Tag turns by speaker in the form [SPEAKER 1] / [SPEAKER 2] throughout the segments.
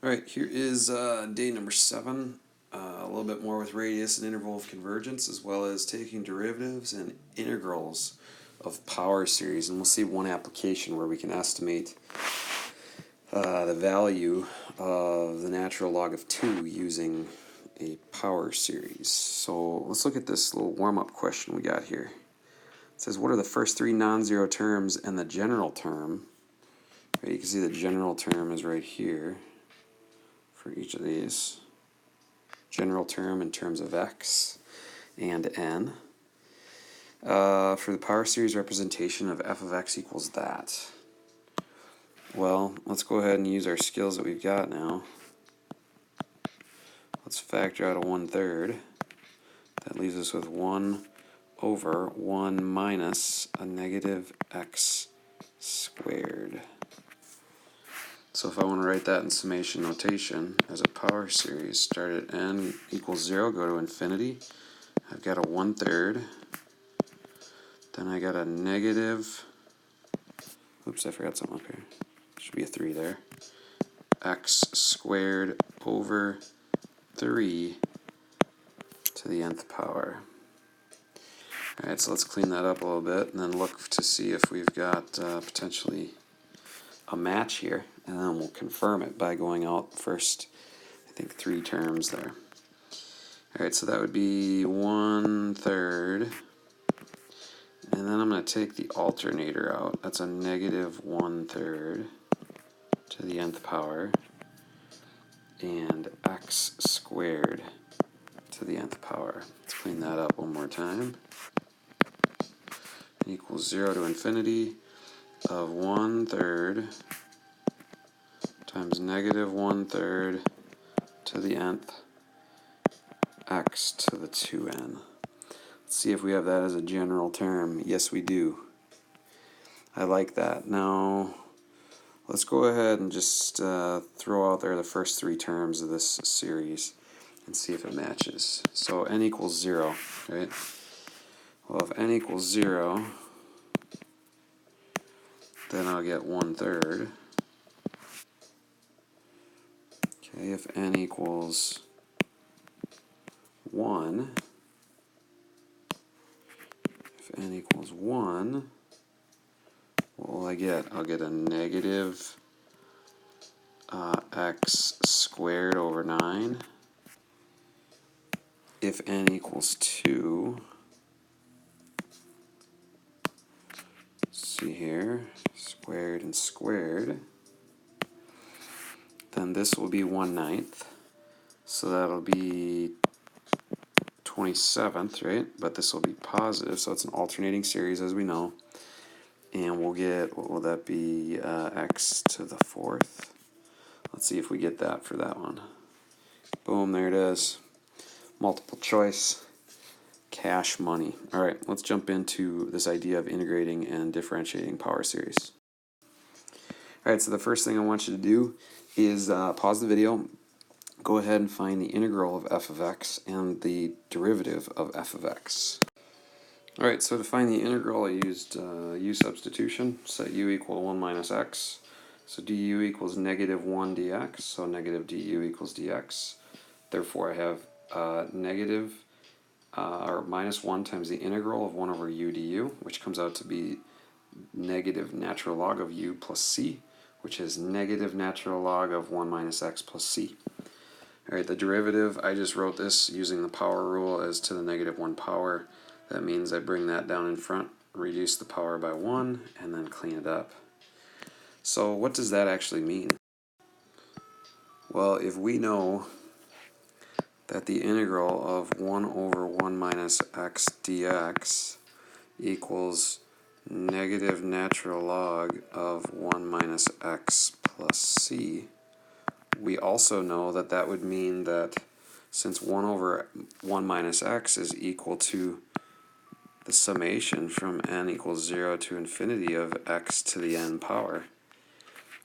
[SPEAKER 1] Alright, here is day number 7. A little bit more with radius and interval of convergence, as well as taking derivatives and integrals of power series. And we'll see one application where we can estimate the value of the natural log of 2 using a power series. So let's look at this little warm-up question we got here. It says, what are the first 3 non-zero terms and the general term? Right, you can see the general term is right here for each of these. General term in terms of x and n. For the power series representation of f of x equals that. Well, let's go ahead and use our skills that we've got now. Let's factor out a 1/3. That leaves us with 1 over 1 minus a negative x squared. So if I want to write that in summation notation as a power series, start at n equals 0, go to infinity. I've got a 1/3. Then I got a negative, oops, I forgot something up here. Should be a 3 there. X squared over 3 to the nth power. Alright, so let's clean that up a little bit and then look to see if we've got potentially a match here, and then we'll confirm it by going out first, I think 3 terms there. Alright, so that would be 1/3, and then I'm going to take the alternator out. That's a negative 1/3 to the nth power, and x squared to the nth power. Let's clean that up one more time. Equals 0 to infinity of 1/3 times negative 1/3 to the nth x to the 2n. Let's see if we have that as a general term. Yes, we do. I like that. Now, let's go ahead and just throw out there the first 3 terms of this series and see if it matches. So n equals 0, right? Well, if n equals 0, then I'll get 1/3. Okay, if n equals 1, what will I get? I'll get a negative x squared over 9. If n equals 2, see here, squared and squared, then this will be 1/9. So that'll be 27th, right? But this will be positive, so it's an alternating series as we know. And we'll get, what will that be, x to the 4th. Let's see if we get that for that one. Boom, there it is. Multiple choice, cash money. All right, let's jump into this idea of integrating and differentiating power series. All right, so the first thing I want you to do is pause the video, go ahead and find the integral of f of x and the derivative of f of x. All right, so to find the integral, I used u substitution, set u equal to 1 minus x. So du equals negative 1 dx, so negative du equals dx. Therefore, I have negative or minus 1 times the integral of 1 over u du, which comes out to be negative natural log of u plus c, which is negative natural log of 1 minus x plus c. Alright, the derivative, I just wrote this using the power rule as to the negative 1 power. That means I bring that down in front, reduce the power by 1, and then clean it up. So what does that actually mean? Well, if we know that the integral of 1 over 1 minus x dx equals negative natural log of 1 minus x plus c, we also know that that would mean that since 1 over 1 minus x is equal to the summation from n equals 0 to infinity of x to the n power,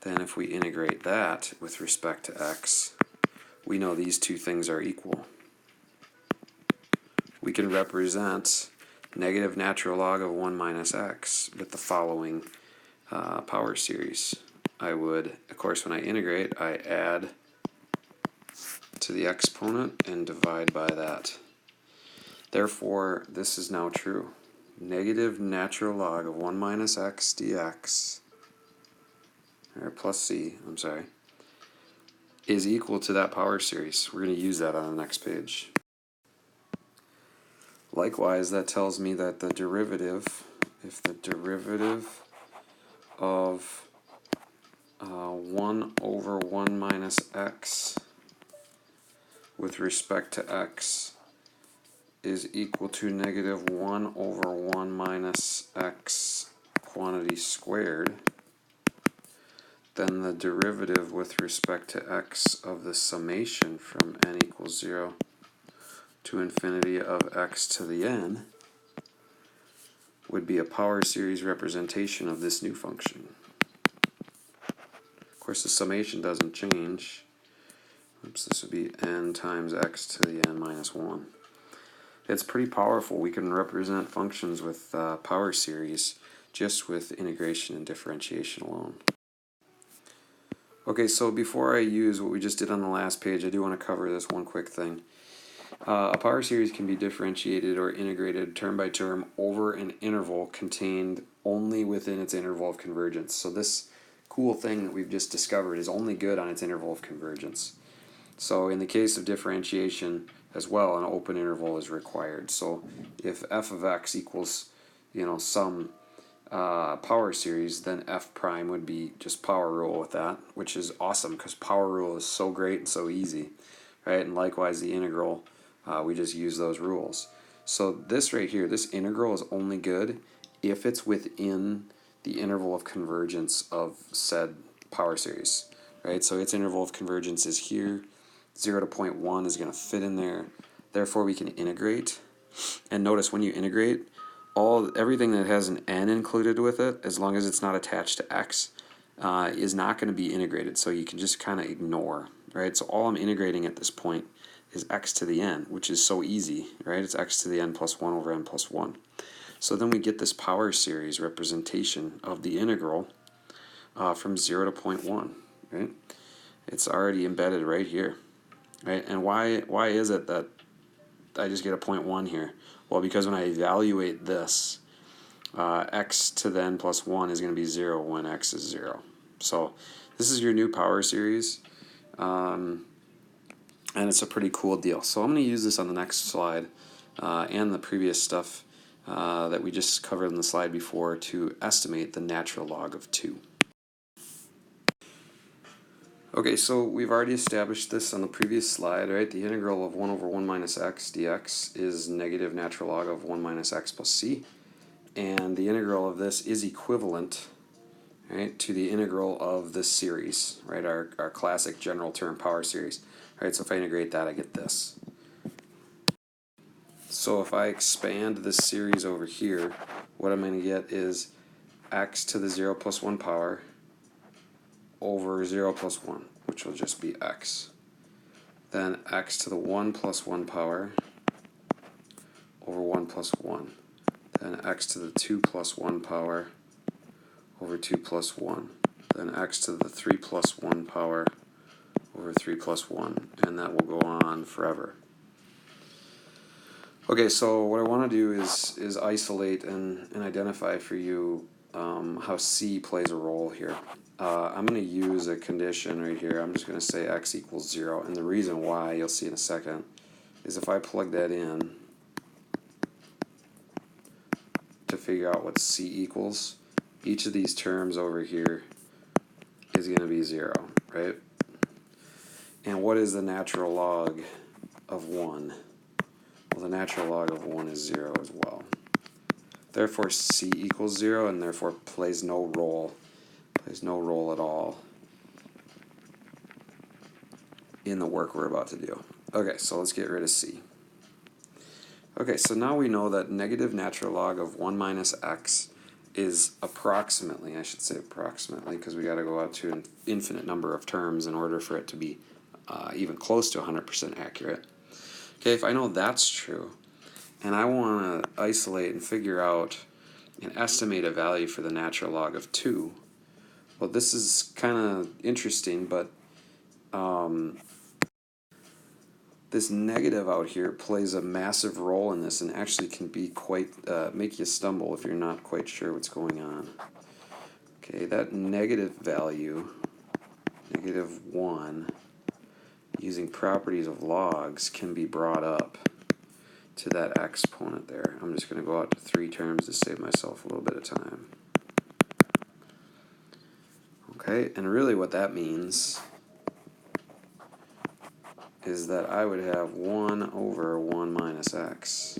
[SPEAKER 1] then if we integrate that with respect to x, we know these two things are equal. We can represent negative natural log of 1 minus x with the following power series. I would, of course, when I integrate, I add to the exponent and divide by that. Therefore, this is now true. Negative natural log of 1 minus x dx, or plus c, I'm sorry, is equal to that power series. We're going to use that on the next page. Likewise, that tells me that the derivative, if the derivative of 1 over 1 minus x with respect to x is equal to negative 1 over 1 minus x quantity squared, then the derivative with respect to x of the summation from n equals 0 to infinity of x to the n would be a power series representation of this new function. Of course, the summation doesn't change. Oops, this would be n times x to the n minus 1. It's pretty powerful. We can represent functions with power series just with integration and differentiation alone. Okay, so before I use what we just did on the last page, I do want to cover this one quick thing. A power series can be differentiated or integrated term by term over an interval contained only within its interval of convergence. So this cool thing that we've just discovered is only good on its interval of convergence. So in the case of differentiation as well, an open interval is required. So if f of x equals, some power series, then f prime would be just power rule with that, which is awesome because power rule is so great and so easy, right? And likewise the integral, we just use those rules. So this right here, this integral is only good if it's within the interval of convergence of said power series, right? So its interval of convergence is here. 0 to 0.1 is going to fit in there. Therefore, we can integrate. And notice when you integrate, everything that has an n included with it, as long as it's not attached to x, is not going to be integrated. So you can just kind of ignore, right? So all I'm integrating at this point is x to the n, which is so easy, right? It's x to the n plus 1 over n plus 1. So then we get this power series representation of the integral from 0 to 0.1, right? It's already embedded right here, right? And why is it that I just get a 0.1 here? Well, because when I evaluate this, x to the n plus 1 is going to be 0 when x is 0. So this is your new power series, and it's a pretty cool deal. So I'm going to use this on the next slide and the previous stuff that we just covered in the slide before to estimate the natural log of 2. Okay, so we've already established this on the previous slide, right? The integral of 1 over 1 minus x dx is negative natural log of 1 minus x plus c. And the integral of this is equivalent, right, to the integral of this series, right, our classic general term power series. Right, so if I integrate that, I get this. So if I expand this series over here, what I'm going to get is x to the 0 plus 1 power over 0 plus 1, which will just be x. Then x to the 1 plus 1 power over 1 plus 1. Then x to the 2 plus 1 power over 2 plus 1. Then x to the 3 plus 1 power over 3 plus 1. And that will go on forever. Okay, so what I want to do is isolate and identify for you how c plays a role here. I'm going to use a condition right here. I'm just going to say x equals 0. And the reason why, you'll see in a second, is if I plug that in to figure out what c equals, each of these terms over here is going to be 0, right? And what is the natural log of 1? Well, the natural log of 1 is 0 as well. Therefore, c equals 0, and therefore plays no role at all in the work we're about to do. Okay, so let's get rid of c. Okay, so now we know that negative natural log of 1 minus x is approximately, I should say approximately, because we got to go out to an infinite number of terms in order for it to be even close to 100% accurate. Okay, if I know that's true, and I want to isolate and figure out and estimate a value for the natural log of 2, well, this is kind of interesting, but this negative out here plays a massive role in this and actually can be quite, make you stumble if you're not quite sure what's going on. Okay, that negative value, -1, using properties of logs can be brought up to that exponent there. I'm just going to go out to 3 terms to save myself a little bit of time. Okay, and really what that means is that I would have 1 over 1 minus x.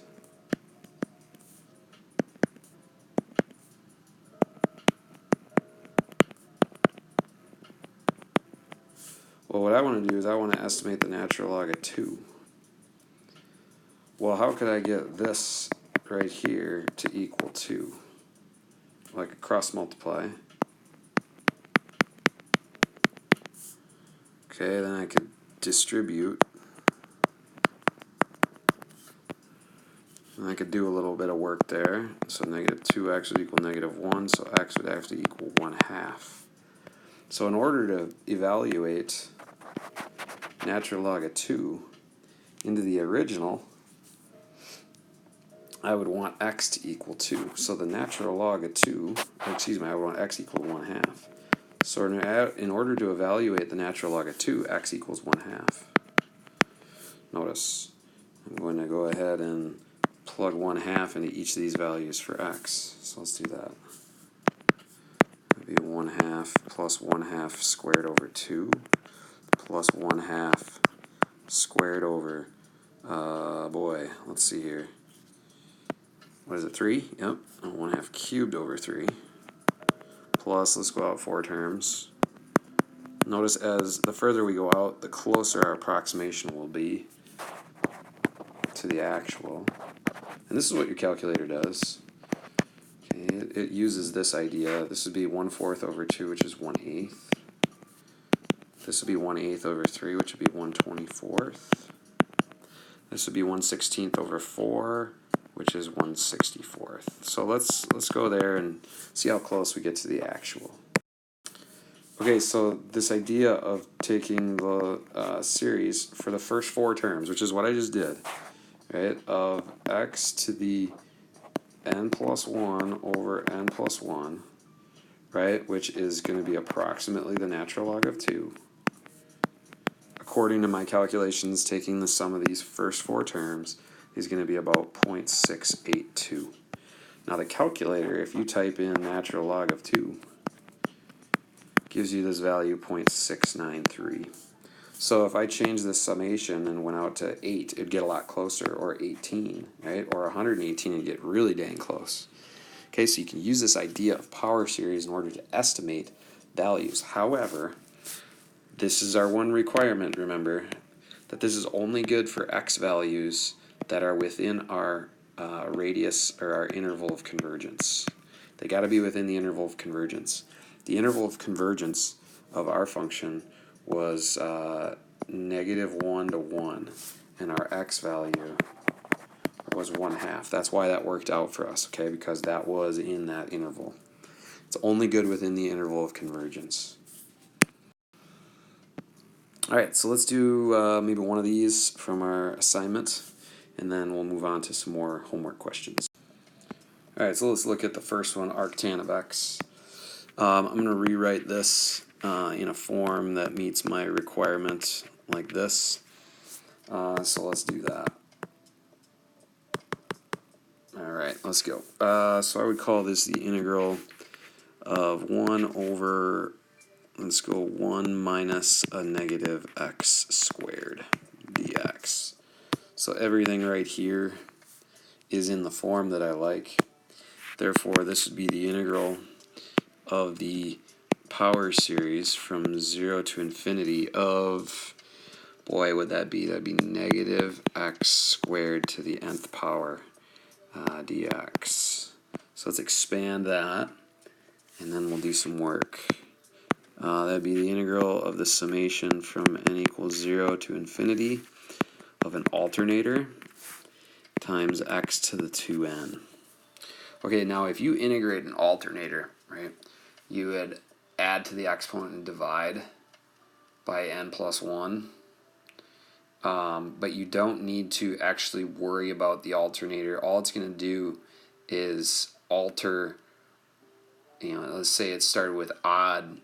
[SPEAKER 1] Well, what I want to do is I want to estimate the natural log of 2. Well, how could I get this right here to equal 2? Well, I could cross multiply. Okay, then I could distribute. And I could do a little bit of work there. So -2x would equal -1, so x would have to equal 1/2. So in order to evaluate natural log of 2 into the original, I would want x to equal 2. So the natural log of 2, excuse me, I would want x equal 1/2. So in order to evaluate the natural log of 2, x equals 1/2. Notice, I'm going to go ahead and plug 1/2 into each of these values for x. So let's do that. It would be 1/2 plus 1/2 squared over 2 plus 1/2 squared over, let's see here. What is it, 3? Yep, 1/2 cubed over 3. Plus, let's go out 4 terms. Notice as the further we go out, the closer our approximation will be to the actual. And this is what your calculator does. Okay, it uses this idea. This would be 1/4 over 2, which is 1/8. This would be 1/8 over 3, which would be 1/24. This would be 1/16 over 4, which is 1/64. So let's go there and see how close we get to the actual. Okay, so this idea of taking the series for the first 4 terms, which is what I just did, right, of x to the n plus 1 over n plus 1, right, which is going to be approximately the natural log of 2. According to my calculations, taking the sum of these first 4 terms is going to be about 0.682. Now the calculator, if you type in natural log of 2, gives you this value 0.693. So if I change this summation and went out to 8, it'd get a lot closer, or 18, right? Or 118, it'd get really dang close. Okay, so you can use this idea of power series in order to estimate values. However, this is our one requirement, remember, that this is only good for x values that are within our radius or our interval of convergence. They got to be within the interval of convergence. The interval of convergence of our function was -1 to 1, and our x value was 1/2. That's why that worked out for us, okay, because that was in that interval. It's only good within the interval of convergence. Alright, so let's do maybe one of these from our assignment, and then we'll move on to some more homework questions. Alright, so let's look at the first one, arctan of x. I'm going to rewrite this in a form that meets my requirement like this. So let's do that. Alright, let's go. So I would call this the integral of 1 over, let's go 1 minus a negative x squared dx. So everything right here is in the form that I like. Therefore, this would be the integral of the power series from 0 to infinity of, boy, would that be? That'd be negative x squared to the nth power dx. So let's expand that, and then we'll do some work. That'd be the integral of the summation from n equals 0 to infinity of an alternator times x to the 2n. Okay, now if you integrate an alternator, right, you would add to the exponent and divide by n plus 1. but you don't need to actually worry about the alternator. All it's going to do is alter, let's say it started with odd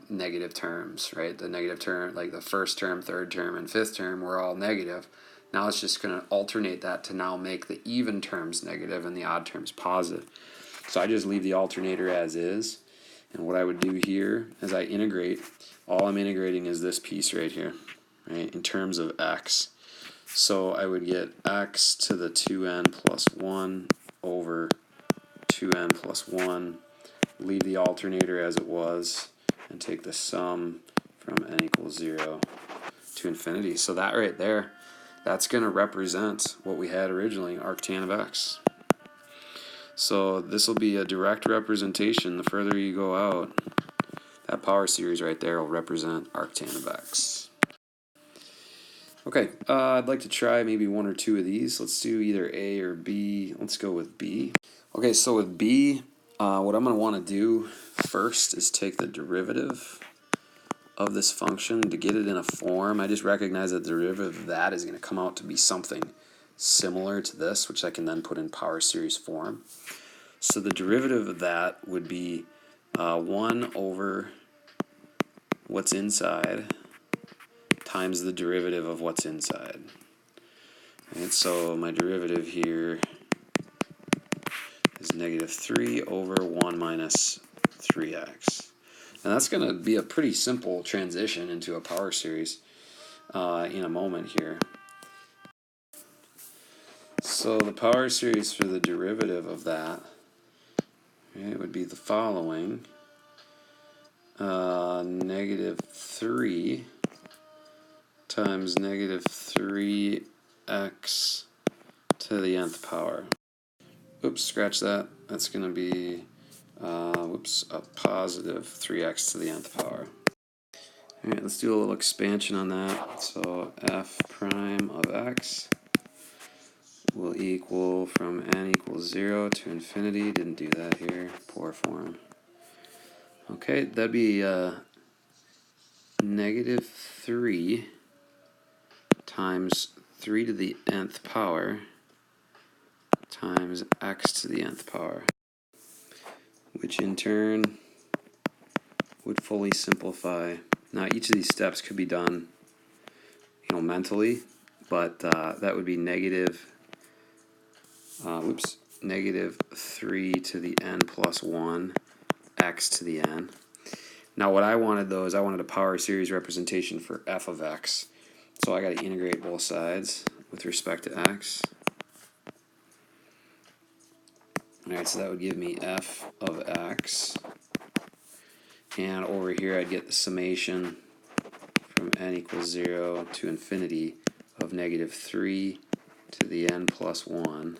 [SPEAKER 1] negative terms, right? The negative term, like the first term, third term, and fifth term were all negative. Now it's just going to alternate that to now make the even terms negative and the odd terms positive. So I just leave the alternator as is. And what I would do here as I integrate, all I'm integrating is this piece right here, right, in terms of x. So I would get x to the 2n plus 1 over 2n plus 1, leave the alternator as it was, and take the sum from n equals 0 to infinity. So that right there, that's going to represent what we had originally, arctan of x. So this will be a direct representation. The further you go out, that power series right there will represent arctan of x. Okay, I'd like to try maybe one or two of these. Let's do either A or B. Let's go with B. Okay, so with B, what I'm going to want to do first is take the derivative of this function to get it in a form. I just recognize that the derivative of that is going to come out to be something similar to this, which I can then put in power series form. So the derivative of that would be 1 over what's inside times the derivative of what's inside. And so my derivative here is negative 3 over 1 minus 3x. And that's going to be a pretty simple transition into a power series in a moment here. So the power series for the derivative of that, it would be the following. Negative 3 times negative 3x to the nth power. Oops, scratch that. That's going to be a positive 3x to the nth power. All right, let's do a little expansion on that. So f prime of x will equal from n equals 0 to infinity. Didn't do that here. Poor form. Okay, that'd be negative 3 times 3 to the nth power times x to the nth power, which in turn would fully simplify. Now each of these steps could be done, mentally, but that would be negative 3 to the n plus 1 x to the n. Now what I wanted though is I wanted a power series representation for f of x. So I got to integrate both sides with respect to x. Alright, so that would give me f of x. And over here I'd get the summation from n equals 0 to infinity of negative 3 to the n plus 1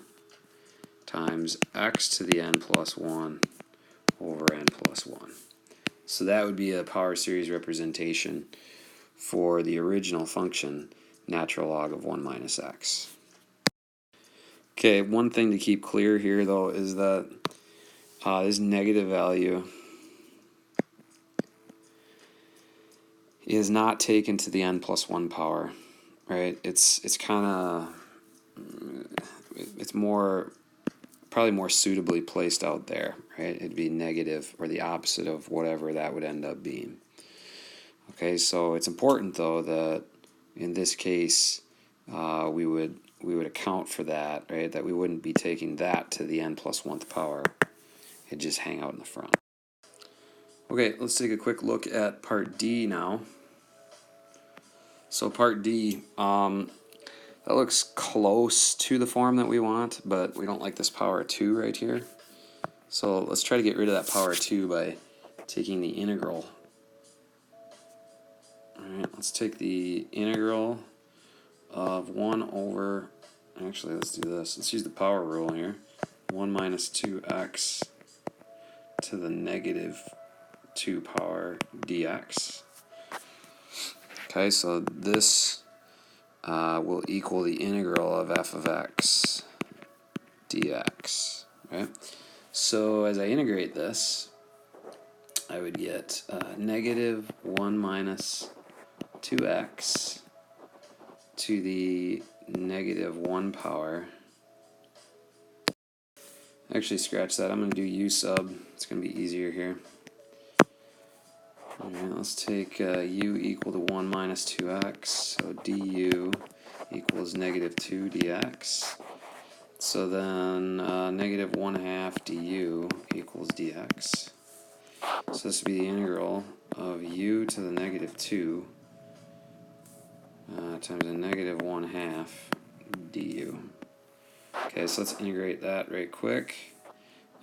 [SPEAKER 1] times x to the n plus 1 over n plus 1. So that would be a power series representation for the original function, natural log of 1 minus x. Okay, one thing to keep clear here though is that this negative value is not taken to the n plus 1 power, right? It's kind of, it's probably more suitably placed out there, right? It'd be negative or the opposite of whatever that would end up being. Okay, so it's important though that in this case we would account for that, right? That we wouldn't be taking that to the n plus 1th power. It'd just hang out in the front. Okay, let's take a quick look at part D now. So part D, that looks close to the form that we want, but we don't like this power 2 right here. So let's try to get rid of that power 2 by taking the integral. Alright, let's take the integral of 1 over, actually let's do this, let's use the power rule here, 1 minus 2x to the negative 2 power dx. Okay, so this will equal the integral of f of x dx, right? So as I integrate this, I would get negative 1 minus 2x to the -1 power. Actually, scratch that. I'm going to do u sub. It's going to be easier here. Alright, let's take u equal to 1 minus 2x. So du equals -2 dx. So then -1/2 du equals dx. So this would be the integral of u to the -2 times a -1/2 du. Okay, so let's integrate that right quick.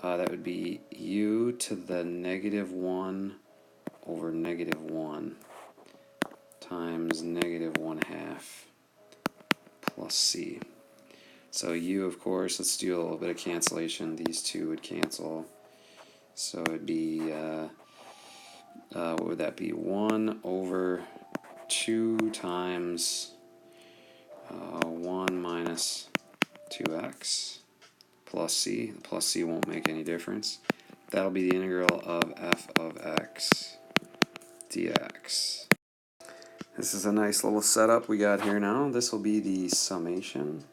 [SPEAKER 1] That would be u to the -1 over -1 times -1/2 plus c. So u, of course, let's do a little bit of cancellation. These two would cancel. So it'd be, what would that be? 1 over 2 times 1 minus 2x plus c. The plus c won't make any difference. That'll be the integral of f of x dx. This is a nice little setup we got here now. This will be the summation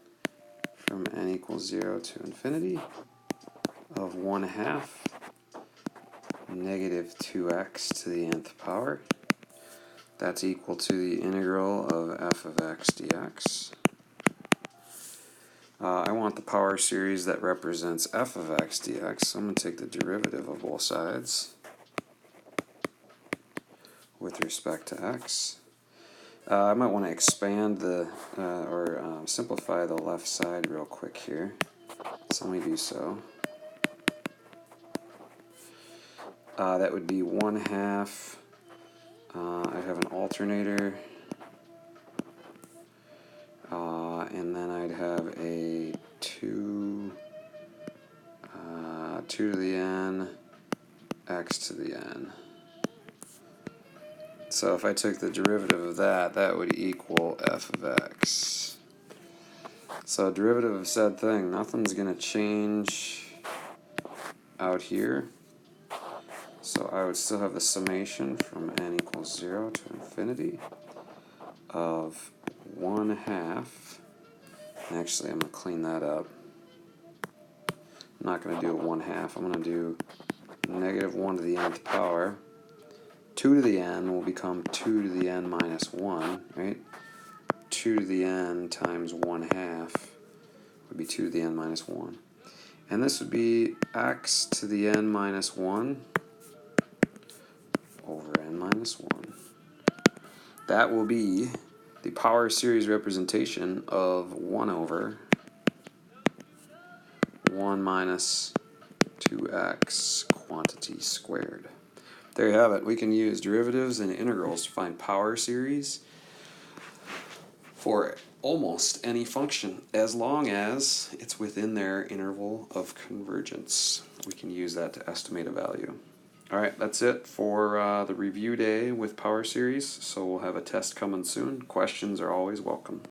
[SPEAKER 1] from n equals 0 to infinity of 1/2 -2x to the nth power. That's equal to the integral of f of x dx. I want the power series that represents f of x dx, so I'm going to take the derivative of both sides with respect to x. I might want to expand or simplify the left side real quick here. So let me do so. That would be 1/2. I have an alternator. And then I'd have a 2 to the n, x to the n. So if I took the derivative of that, that would equal f of x. So derivative of said thing, nothing's going to change out here. So I would still have the summation from n equals 0 to infinity of 1/2. Actually, I'm going to clean that up. I'm not going to do it 1/2. I'm going to do -1 to the nth power. 2 to the n will become 2 to the n minus 1, right? 2 to the n times 1/2 would be 2 to the n minus 1. And this would be x to the n minus 1 over n minus 1. That will be the power series representation of 1 over 1 minus 2x quantity squared. There you have it. We can use derivatives and integrals to find power series for almost any function, as long as it's within their interval of convergence. We can use that to estimate a value. Alright, that's it for the review day with power series, so we'll have a test coming soon. Questions are always welcome.